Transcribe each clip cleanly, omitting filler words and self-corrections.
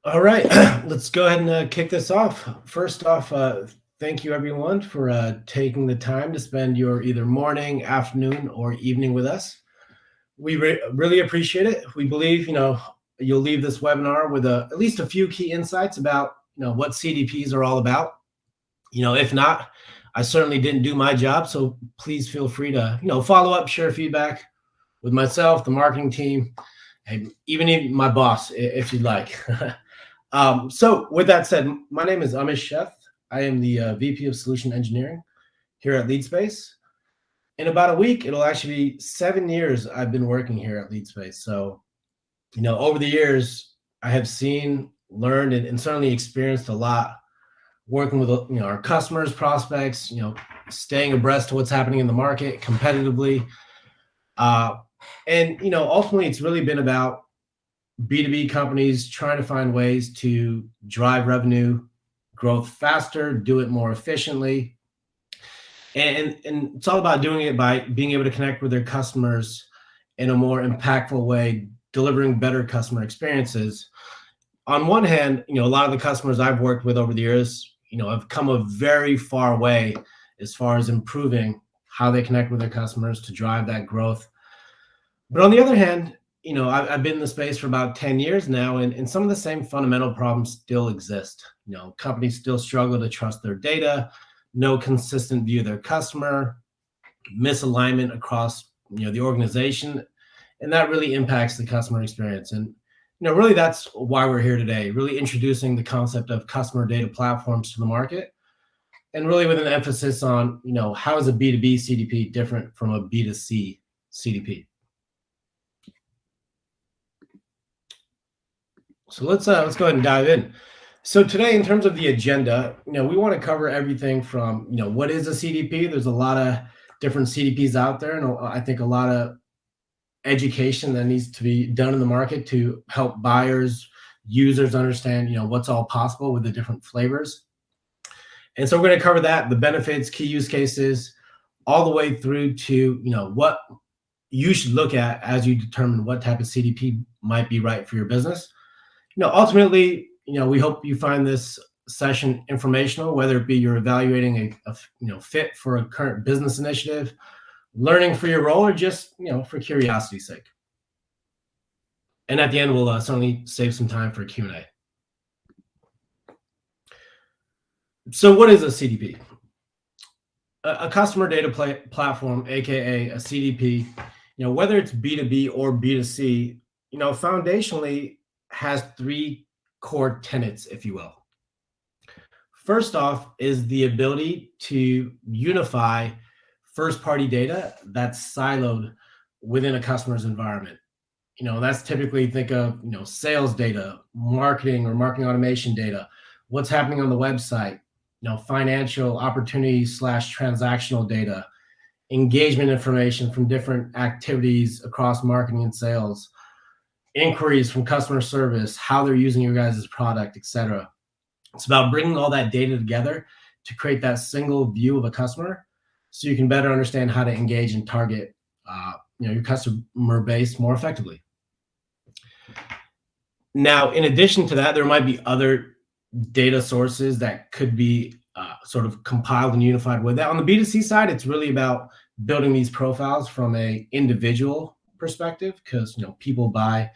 All right, let's go ahead and kick this off. First off, thank you everyone for taking the time to spend your either morning, afternoon, or evening with us. We really appreciate it. We believe you'll leave this webinar with at least a few key insights about what CDPs are all about. If not, I certainly didn't do my job, so please feel free to follow up, share feedback with myself, the marketing team, and even my boss if you'd like. So with that said, my name is Amish Sheth. I am the VP of Solution Engineering here at LeadSpace. In about a week, it'll actually be 7 years I've been working here at LeadSpace. So, over the years, I have seen, learned, and certainly experienced a lot working with our customers, prospects, staying abreast to what's happening in the market competitively. And ultimately, it's really been about B2B companies trying to find ways to drive revenue growth faster, do it more efficiently. And it's all about doing it by being able to connect with their customers in a more impactful way, delivering better customer experiences. On one hand, a lot of the customers I've worked with over the years, have come a very far way as far as improving how they connect with their customers to drive that growth. But on the other hand, I've been in the space for about 10 years now, and some of the same fundamental problems still exist. Companies still struggle to trust their data, no consistent view of their customer, misalignment across, the organization, and that really impacts the customer experience. And, really that's why we're here today, really introducing the concept of customer data platforms to the market, and really with an emphasis on, how is a B2B CDP different from a B2C CDP? So let's go ahead and dive in. So today, in terms of the agenda, we want to cover everything from what is a CDP. There's a lot of different CDPs out there, and I think a lot of education that needs to be done in the market to help buyers, users understand what's all possible with the different flavors. And so we're going to cover that, the benefits, key use cases, all the way through to what you should look at as you determine what type of CDP might be right for your business. Ultimately, we hope you find this session informational, whether it be you're evaluating a fit for a current business initiative, learning for your role, or just for curiosity's sake. And at the end, we'll certainly save some time for Q&A. So what is a CDP? A customer data platform, aka a CDP, whether it's B2B or B2C, foundationally has three core tenets, if you will. First off is the ability to unify first-party data that's siloed within a customer's environment. That's typically, think of sales data, marketing or marketing automation data, what's happening on the website, financial opportunities / transactional data, engagement information from different activities across marketing and sales, inquiries from customer service, how they're using your guys' product, etc. It's about bringing all that data together to create that single view of a customer, so you can better understand how to engage and target your customer base more effectively. Now, in addition to that, there might be other data sources that could be sort of compiled and unified with that. On the B2C side, it's really about building these profiles from a individual perspective, because people buy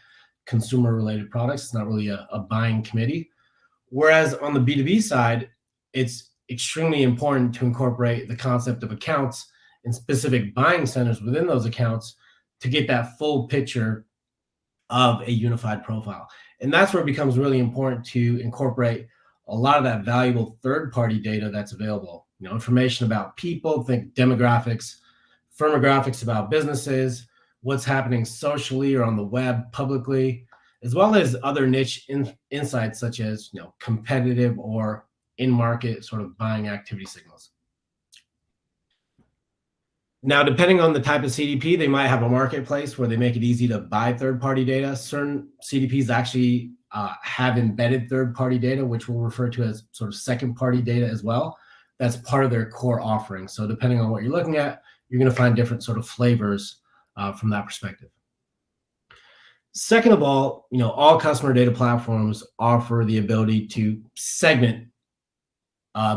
consumer related products. It's not really a buying committee. Whereas on the B2B side, it's extremely important to incorporate the concept of accounts and specific buying centers within those accounts to get that full picture of a unified profile. And that's where it becomes really important to incorporate a lot of that valuable third-party data that's available. Information about people, think demographics, firmographics about businesses, what's happening socially or on the web publicly, as well as other niche insights such as competitive or in-market sort of buying activity signals. Now, depending on the type of CDP, they might have a marketplace where they make it easy to buy third-party data. Certain CDPs actually have embedded third-party data, which we'll refer to as sort of second-party data as well. That's part of their core offering. So depending on what you're looking at, you're going to find different sort of flavors from that perspective. Second of all customer data platforms offer the ability to segment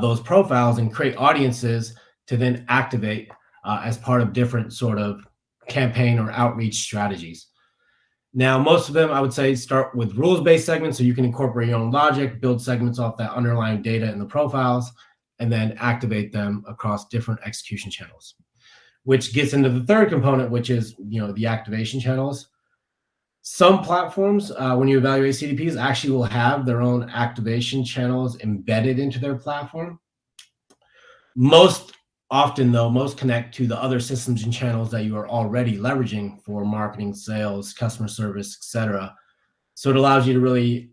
those profiles and create audiences to then activate as part of different sort of campaign or outreach strategies. Now, most of them, I would say, start with rules-based segments, so you can incorporate your own logic, build segments off that underlying data in the profiles, and then activate them across different execution channels, which gets into the third component, which is the activation channels. Some platforms, when you evaluate CDPs, actually will have their own activation channels embedded into their platform. Most often, though, most connect to the other systems and channels that you are already leveraging for marketing, sales, customer service, etc. So it allows you to really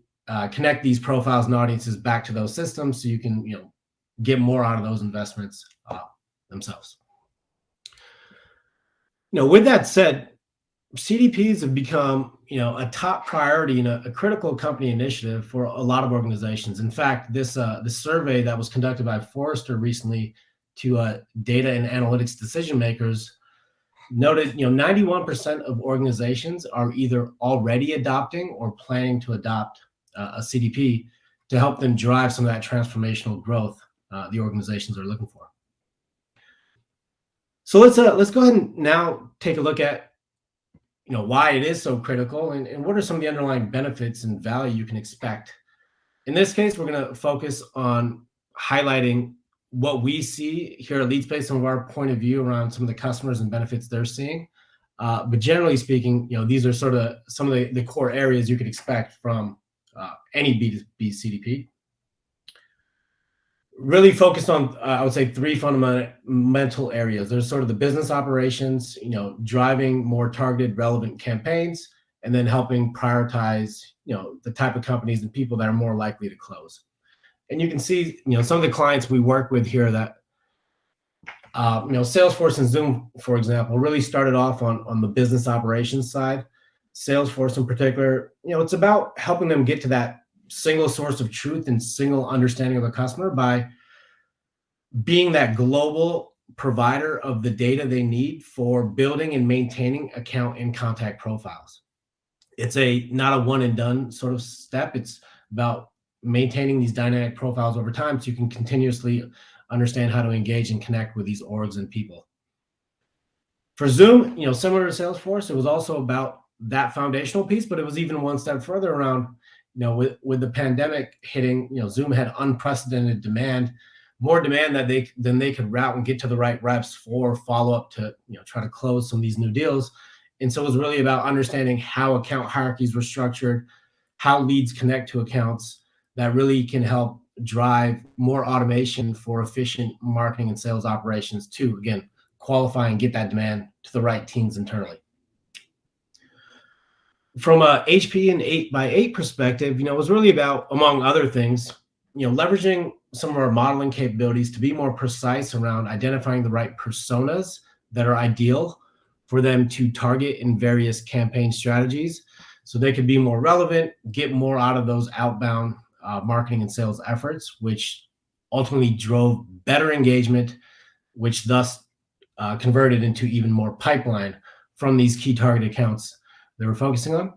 connect these profiles and audiences back to those systems, so you can get more out of those investments themselves. With that said, CDPs have become a top priority and a critical company initiative for a lot of organizations. In fact, this survey that was conducted by Forrester recently to data and analytics decision makers noted 91% of organizations are either already adopting or planning to adopt a CDP to help them drive some of that transformational growth the organizations are looking for. So let's go ahead and now take a look at why it is so critical and what are some of the underlying benefits and value you can expect. In this case, we're going to focus on highlighting what we see here at LeadSpace, some of our point of view around some of the customers and benefits they're seeing. But generally speaking, these are sort of some of the core areas you could expect from any B2B CDP. Really focused on, I would say, three fundamental areas. There's sort of the business operations, driving more targeted, relevant campaigns, and then helping prioritize, the type of companies and people that are more likely to close. And you can see, some of the clients we work with here that, Salesforce and Zoom, for example, really started off on the business operations side. Salesforce in particular, it's about helping them get to that single source of truth and single understanding of the customer by being that global provider of the data they need for building and maintaining account and contact profiles. It's not a one and done sort of step. It's about maintaining these dynamic profiles over time so you can continuously understand how to engage and connect with these orgs and people. For Zoom, similar to Salesforce, it was also about that foundational piece, but it was even one step further around, with the pandemic hitting, Zoom had unprecedented demand, more demand than they could route and get to the right reps for follow-up to, try to close some of these new deals. And so it was really about understanding how account hierarchies were structured, how leads connect to accounts that really can help drive more automation for efficient marketing and sales operations to, again, qualify and get that demand to the right teams internally. From a HP and 8x8 perspective, it was really about, among other things, leveraging some of our modeling capabilities to be more precise around identifying the right personas that are ideal for them to target in various campaign strategies so they could be more relevant, get more out of those outbound marketing and sales efforts, which ultimately drove better engagement, which thus converted into even more pipeline from these key target accounts they were focusing on.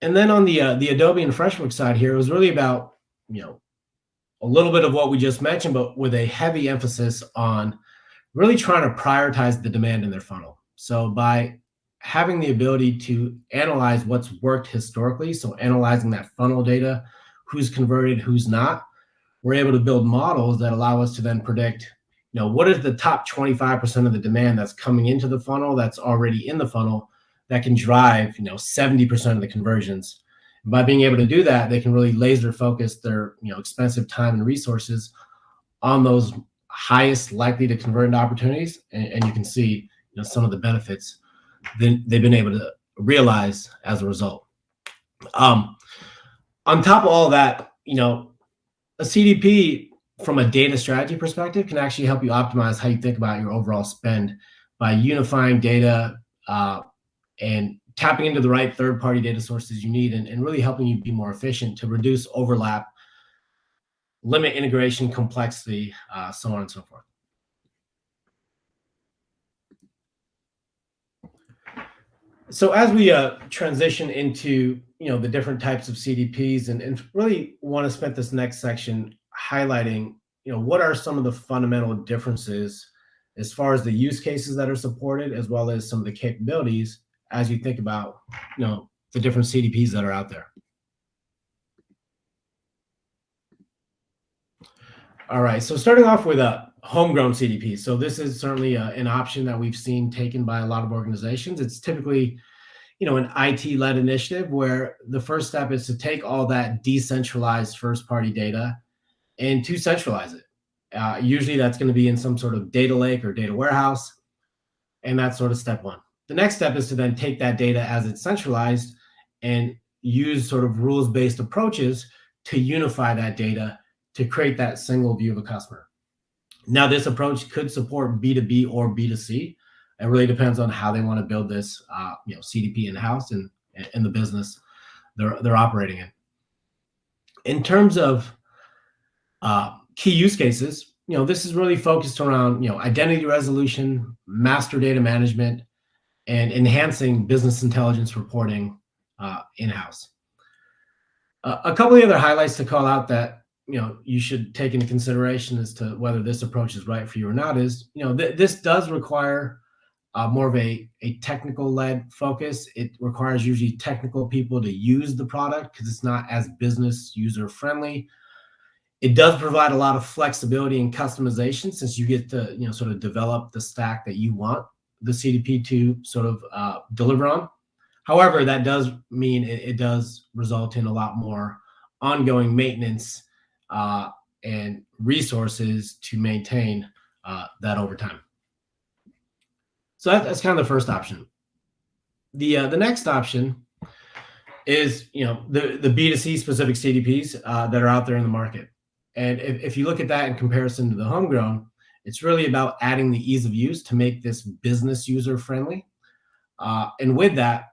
And then on the Adobe and FreshBooks side here, it was really about, a little bit of what we just mentioned, but with a heavy emphasis on really trying to prioritize the demand in their funnel. So by having the ability to analyze what's worked historically, so analyzing that funnel data, who's converted, who's not, we're able to build models that allow us to then predict, what is the top 25% of the demand that's coming into the funnel, that's already in the funnel, that can drive 70% of the conversions. And by being able to do that, they can really laser focus their expensive time and resources on those highest likely to convert into opportunities. And you can see some of the benefits they've been able to realize as a result. On top of all that, a CDP from a data strategy perspective can actually help you optimize how you think about your overall spend by unifying data and tapping into the right third-party data sources you need and really helping you be more efficient to reduce overlap, limit integration complexity, so on and so forth. So as we transition into the different types of CDPs, and really want to spend this next section highlighting what are some of the fundamental differences as far as the use cases that are supported, as well as some of the capabilities as you think about the different CDPs that are out there. All right, so starting off with a homegrown CDP. So this is certainly an option that we've seen taken by a lot of organizations. It's typically an IT-led initiative where the first step is to take all that decentralized first-party data and to centralize it. Usually that's going to be in some sort of data lake or data warehouse, and that's sort of step one. The next step is to then take that data as it's centralized and use sort of rules-based approaches to unify that data to create that single view of a customer. Now, this approach could support B2B or B2C. It really depends on how they want to build this, CDP in-house and in the business they're operating in. In terms of key use cases, this is really focused around identity resolution, master data management, and enhancing business intelligence reporting in-house. A couple of other highlights to call out that you should take into consideration as to whether this approach is right for you or not is this does require more of a technical-led focus. It requires usually technical people to use the product because it's not as business user-friendly. It does provide a lot of flexibility and customization since you get to sort of develop the stack that you want the CDP to sort of deliver on. However, that does mean it does result in a lot more ongoing maintenance and resources to maintain that over time. So that's kind of the first option. The next option is the B2C specific CDPs that are out there in the market. And if you look at that in comparison to the homegrown, it's really about adding the ease of use to make this business user friendly. And with that,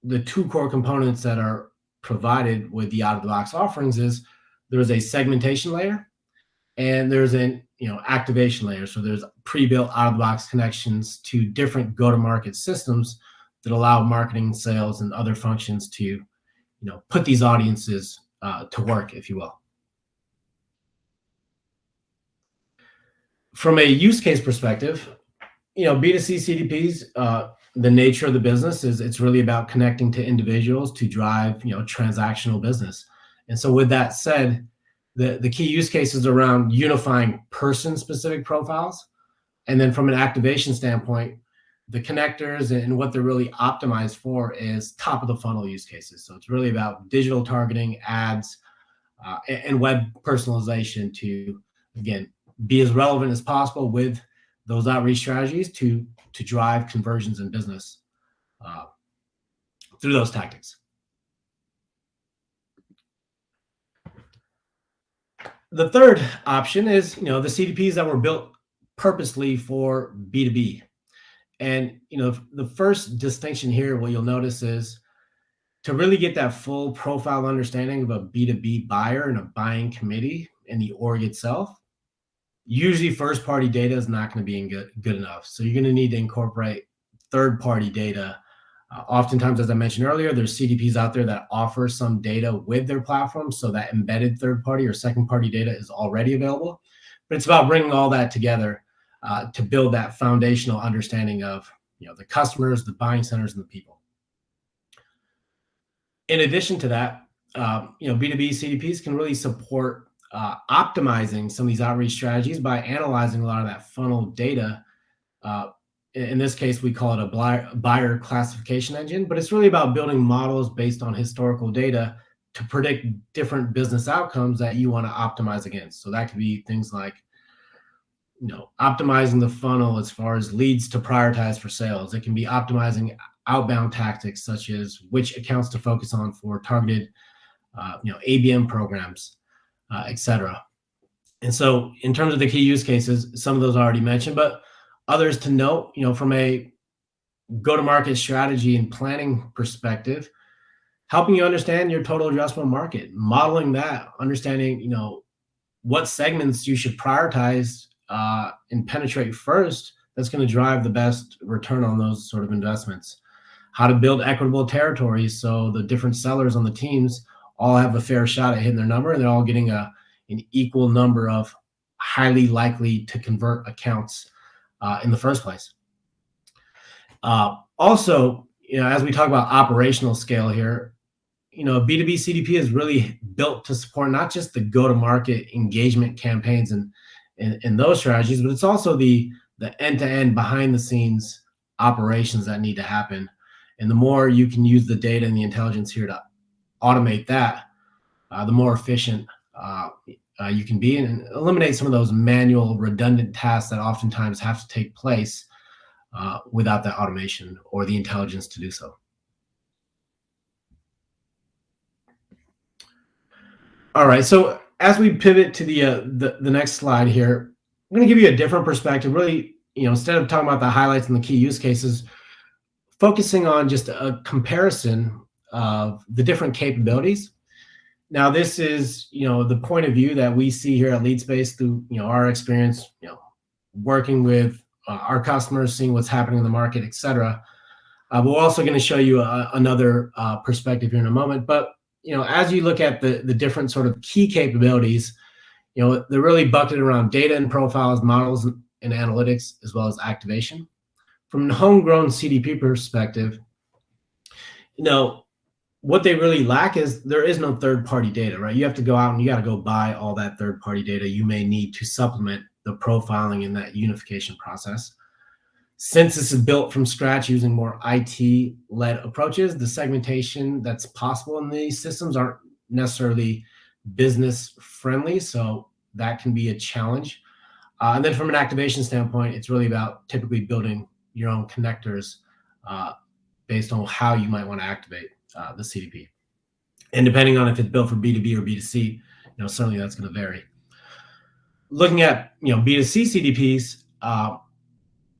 the two core components that are provided with the out-of-the-box offerings is there's a segmentation layer and there's an activation layer. So there's pre-built out-of-the-box connections to different go-to-market systems that allow marketing, sales, and other functions to put these audiences to work, if you will. From a use case perspective, B2C CDPs, the nature of the business is it's really about connecting to individuals to drive transactional business. And so with that said, the key use cases around unifying person-specific profiles, and then from an activation standpoint, the connectors and what they're really optimized for is top of the funnel use cases. So it's really about digital targeting, ads, and web personalization to, again, be as relevant as possible with those outreach strategies to drive conversions in business through those tactics. The third option is the CDPs that were built purposely for B2B. And the first distinction here, what you'll notice is to really get that full profile understanding of a B2B buyer and a buying committee and the org itself, usually first-party data is not going to be good enough. So you're going to need to incorporate third-party data. Oftentimes, as I mentioned earlier, there's CDPs out there that offer some data with their platform, so that embedded third-party or second-party data is already available. But it's about bringing all that together to build that foundational understanding of the customers, the buying centers, and the people. In addition to that, B2B CDPs can really support optimizing some of these outreach strategies by analyzing a lot of that funnel data. In this case, we call it a buyer classification engine, but it's really about building models based on historical data to predict different business outcomes that you want to optimize against. So that could be things like optimizing the funnel as far as leads to prioritize for sales. It can be optimizing outbound tactics such as which accounts to focus on for targeted ABM programs, etc. And so in terms of the key use cases, some of those I already mentioned, but others to note, from a go-to-market strategy and planning perspective, helping you understand your total addressable market, modeling that, understanding, what segments you should prioritize and penetrate first, that's going to drive the best return on those sort of investments. how to build equitable territories so the different sellers on the teams all have a fair shot at hitting their number, and they're all getting an equal number of highly likely to convert accounts in the first place. Also, as we talk about operational scale here, B2B CDP is really built to support not just the go-to-market engagement campaigns and those strategies, but it's also the end-to-end behind-the-scenes operations that need to happen. And the more you can use the data and the intelligence here to automate that, the more efficient you can be, and eliminate some of those manual, redundant tasks that oftentimes have to take place without that automation or the intelligence to do so. All right, so as we pivot to the next slide here, I'm going to give you a different perspective. Really, instead of talking about the highlights and the key use cases, focusing on just a comparison of the different capabilities. Now, this is the point of view that we see here at LeadSpace through our experience, working with our customers, seeing what's happening in the market, et cetera. But we're also going to show you another perspective here in a moment. But as you look at the different sort of key capabilities, they're really bucketed around data and profiles, models and analytics, as well as activation. From a homegrown CDP perspective, what they really lack is there is no third-party data, right? You have to go out and you got to go buy all that third-party data you may need to supplement the profiling in that unification process. Since this is built from scratch using more IT-led approaches, the segmentation that's possible in these systems aren't necessarily business-friendly, so that can be a challenge. And then from an activation standpoint, it's really about typically building your own connectors based on how you might want to activate the CDP. And depending on if it's built for B2B or B2C, certainly that's going to vary. Looking at B2C CDPs,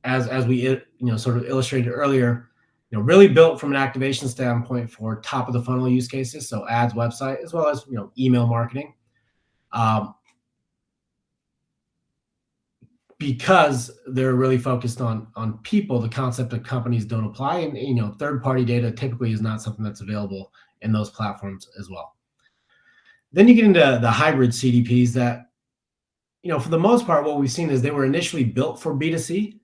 as we sort of illustrated earlier, really built from an activation standpoint for top of the funnel use cases, so ads, website, as well as email marketing. Because they're really focused on people, the concept of companies don't apply, and third-party data typically is not something that's available in those platforms as well. Then you get into the hybrid CDPs that, for the most part, what we've seen is they were initially built for B2C,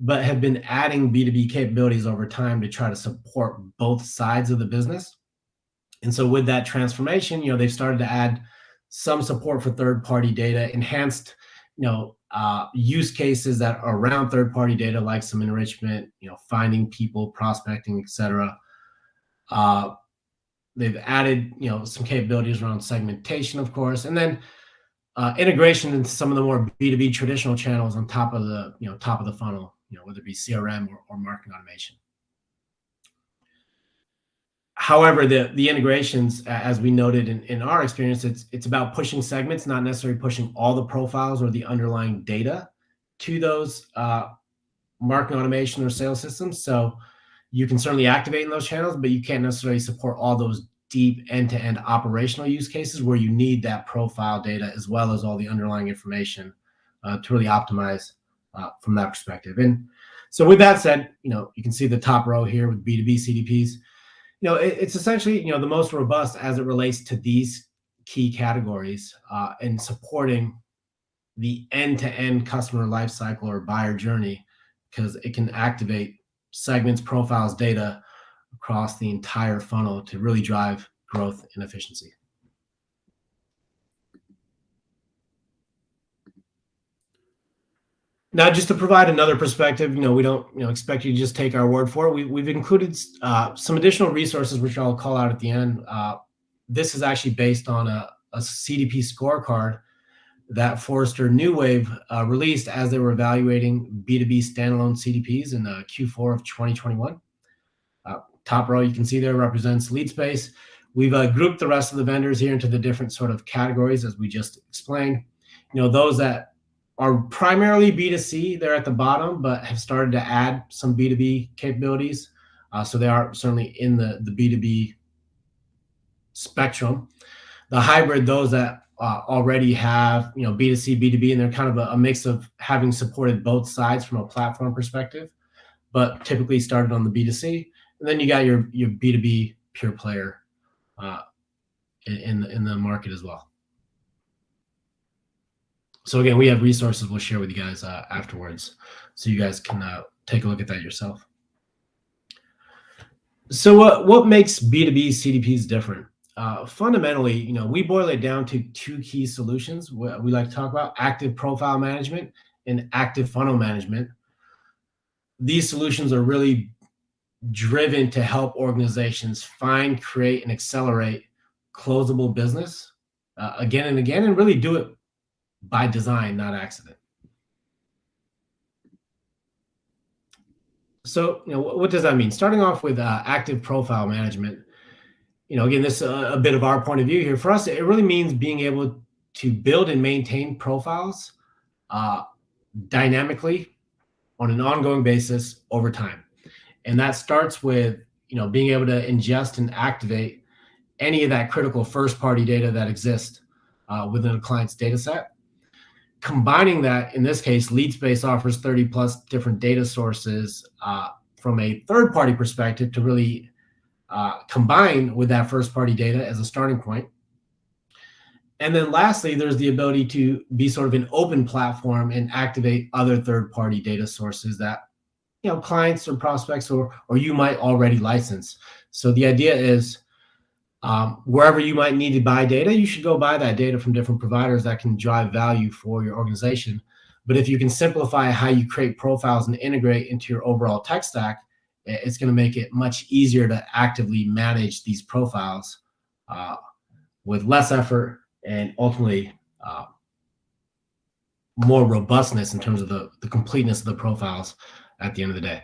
but have been adding B2B capabilities over time to try to support both sides of the business. And so with that transformation, they've started to add some support for third-party data, enhanced, use cases that are around third-party data, like some enrichment, finding people, prospecting, et cetera. They've added, some capabilities around segmentation, of course, and then integration into some of the more B2B traditional channels on top of the funnel, whether it be CRM or marketing automation. However, the integrations, as we noted in our experience, it's about pushing segments, not necessarily pushing all the profiles or the underlying data to those marketing automation or sales systems. So you can certainly activate in those channels, but you can't necessarily support all those deep end-to-end operational use cases where you need that profile data as well as all the underlying information to really optimize from that perspective. And so with that said, you can see the top row here with B2B CDPs. It's essentially, the most robust as it relates to these key categories and supporting the end-to-end customer lifecycle or buyer journey, because it can activate segments, profiles, data across the entire funnel to really drive growth and efficiency. Now, just to provide another perspective, we don't expect you to just take our word for it. We've included some additional resources, which I'll call out at the end. This is actually based on a CDP scorecard that Forrester New Wave released as they were evaluating B2B standalone CDPs in Q4 of 2021. Top row, you can see there represents LeadSpace. We've grouped the rest of the vendors here into the different sort of categories, as we just explained. Those that are primarily B2C, they're at the bottom, but have started to add some B2B capabilities. So they are certainly in the B2B spectrum. The hybrid, those that already have B2C, B2B, and they're kind of a mix of having supported both sides from a platform perspective, but typically started on the B2C. And then you got your B2B pure player uh, in the market as well. So again, we have resources we'll share with you guys afterwards, so you guys can take a look at that yourself. So what makes B2B CDPs different? Fundamentally, we boil it down to two key solutions we like to talk about: active profile management and active funnel management. These solutions are really driven to help organizations find, create, and accelerate closable business again and again, and really do it by design, not accident. So, what does that mean? Starting off with active profile management, again, this is a bit of our point of view here. For us, it really means being able to build and maintain profiles uh, dynamically on an ongoing basis over time. And that starts with, being able to ingest and activate any of that critical first party data that exists within a client's data set. Combining that, in this case, LeadSpace offers 30 plus different data sources from a third party perspective to really combine with that first party data as a starting point. And then lastly, there's the ability to be sort of an open platform and activate other third party data sources that clients or prospects or you might already license. So the idea is wherever you might need to buy data, you should go buy that data from different providers that can drive value for your organization. But if you can simplify how you create profiles and integrate into your overall tech stack, it's going to make it much easier to actively manage these profiles with less effort and ultimately more robustness in terms of the completeness of the profiles at the end of the day.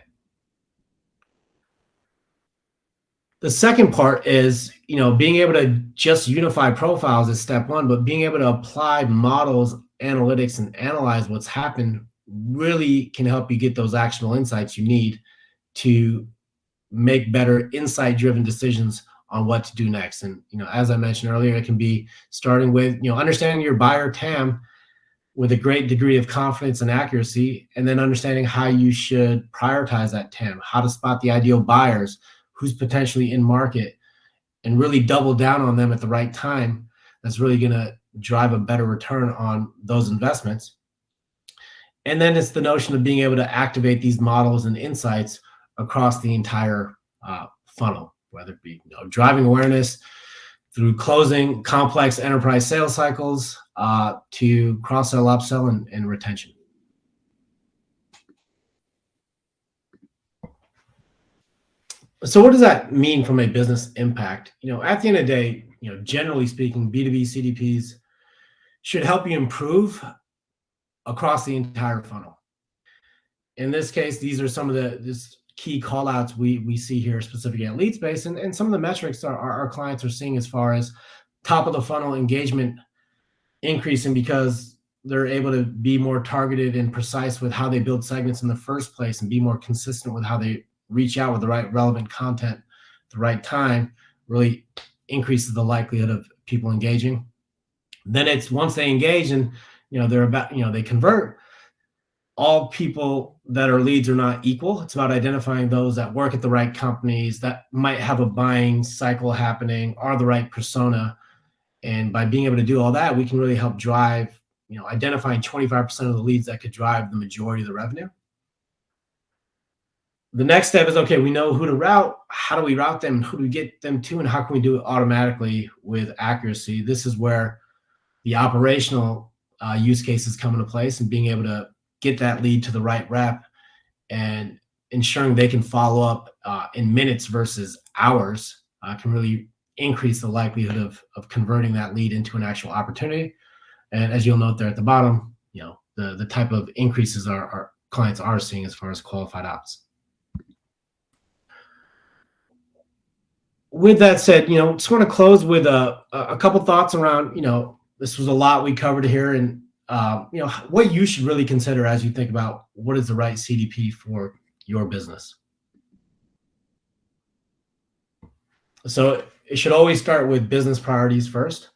The second part is, being able to just unify profiles is step one, but being able to apply models, analytics, and analyze what's happened really can help you get those actionable insights you need to make better insight-driven decisions on what to do next. And, as I mentioned earlier, it can be starting with, understanding your buyer TAM with a great degree of confidence and accuracy, and then understanding how you should prioritize that TAM, how to spot the ideal buyers, who's potentially in market, and really double down on them at the right time. That's really going to drive a better return on those investments. And then it's the notion of being able to activate these models and insights across the entire funnel, whether it be driving awareness through closing complex enterprise sales cycles to cross-sell, upsell, and retention. So what does that mean from a business impact? At the end of the day, generally speaking, B2B CDPs should help you improve across the entire funnel. In this case, these are some of the key call outs we see here specifically at LeadSpace, and some of the metrics our clients are seeing as far as top of the funnel engagement increasing because they're able to be more targeted and precise with how they build segments in the first place and be more consistent with how they reach out with the right relevant content at the right time, really increases the likelihood of people engaging. Then it's once they engage and they're about they convert, all people that are leads are not equal. It's about identifying those that work at the right companies, that might have a buying cycle happening, are the right persona. And by being able to do all that, we can really help drive, identifying 25% of the leads that could drive the majority of the revenue. The next step is, okay, we know who to route. How do we route them? Who do we get them to? And how can we do it automatically with accuracy? This is where the operational use cases come into place, and being able to get that lead to the right rep and ensuring they can follow up in minutes versus hours can really increase the likelihood of converting that lead into an actual opportunity. And as you'll note there at the bottom, the type of increases our clients are seeing as far as qualified ops. With that said, just want to close with a couple thoughts around, this was a lot we covered here, and what you should really consider as you think about what is the right CDP for your business. So it should always start with business priorities first.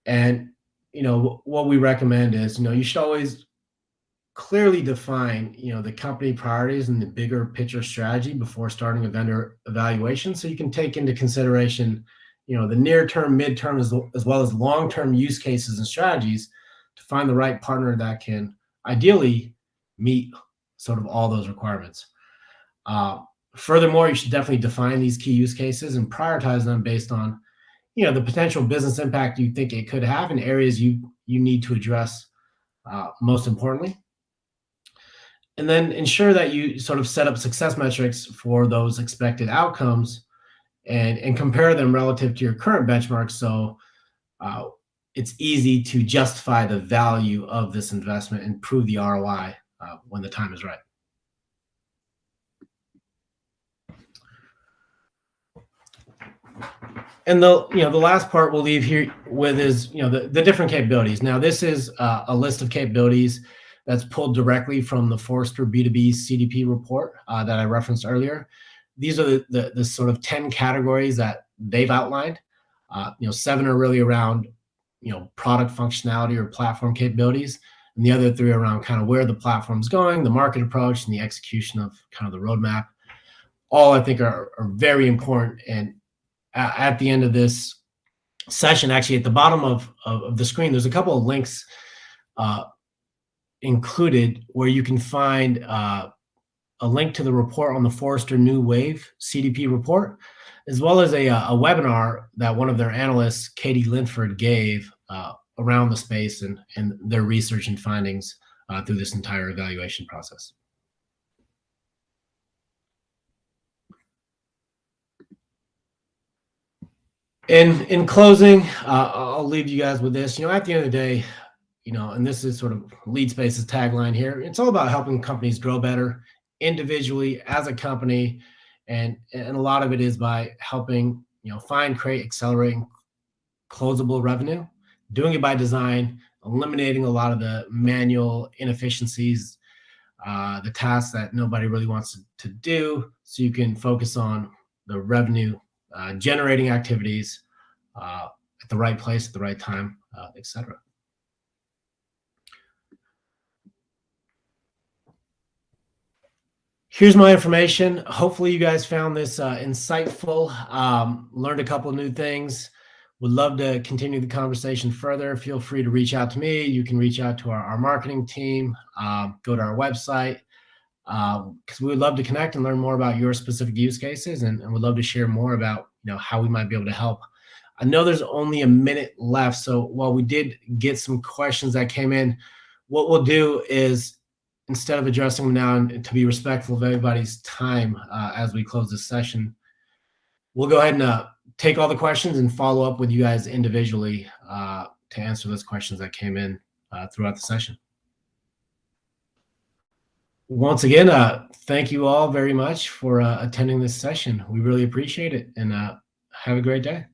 And, what we recommend is, you should always clearly define, the company priorities and the bigger picture strategy before starting a vendor evaluation, so you can take into consideration, the near term, midterm, as well as long term use cases and strategies to find the right partner that can ideally meet sort of all those requirements. Furthermore, you should definitely define these key use cases and prioritize them based on, the potential business impact you think it could have in areas you need to address most importantly. And then ensure that you sort of set up success metrics for those expected outcomes and compare them relative to your current benchmarks, so uh, it's easy to justify the value of this investment and prove the ROI when the time is right. And the last part we'll leave here with is, the different capabilities. Now, this is a list of capabilities that's pulled directly from the Forrester B2B CDP report that I referenced earlier. These are the sort of 10 categories that they've outlined. 7 are really around, product functionality or platform capabilities, and the other 3 are around kind of where the platform's going, the market approach, and the execution of kind of the roadmap. All I think are very important. And at the end of this session, actually at the bottom of the screen, there's a couple of links included where you can find a link to the report on the Forrester New Wave CDP report, as well as a webinar that one of their analysts, Katie Linford, gave around the space and their research and findings through this entire evaluation process. In closing, I'll leave you guys with this. At the end of the day, and this is sort of LeadSpace's tagline here, it's all about helping companies grow better individually as a company, and a lot of it is by helping find, create, accelerating closable revenue, doing it by design, eliminating a lot of the manual inefficiencies, the tasks that nobody really wants to do, so you can focus on the revenue generating activities at the right place at the right time, etc. Here's my information. Hopefully you guys found this insightful, learned a couple of new things. Would love to continue the conversation further. Feel free to reach out to me. You can reach out to our marketing team, go to our website, because we would love to connect and learn more about your specific use cases, and would love to share more about how we might be able to help. I know there's only a minute left, so while we did get some questions that came in, what we'll do is, instead of addressing them now, and to be respectful of everybody's time as we close this session, we'll go ahead and take all the questions and follow up with you guys individually to answer those questions that came in throughout the session. Once again, thank you all very much for attending this session. We really appreciate it, and have a great day.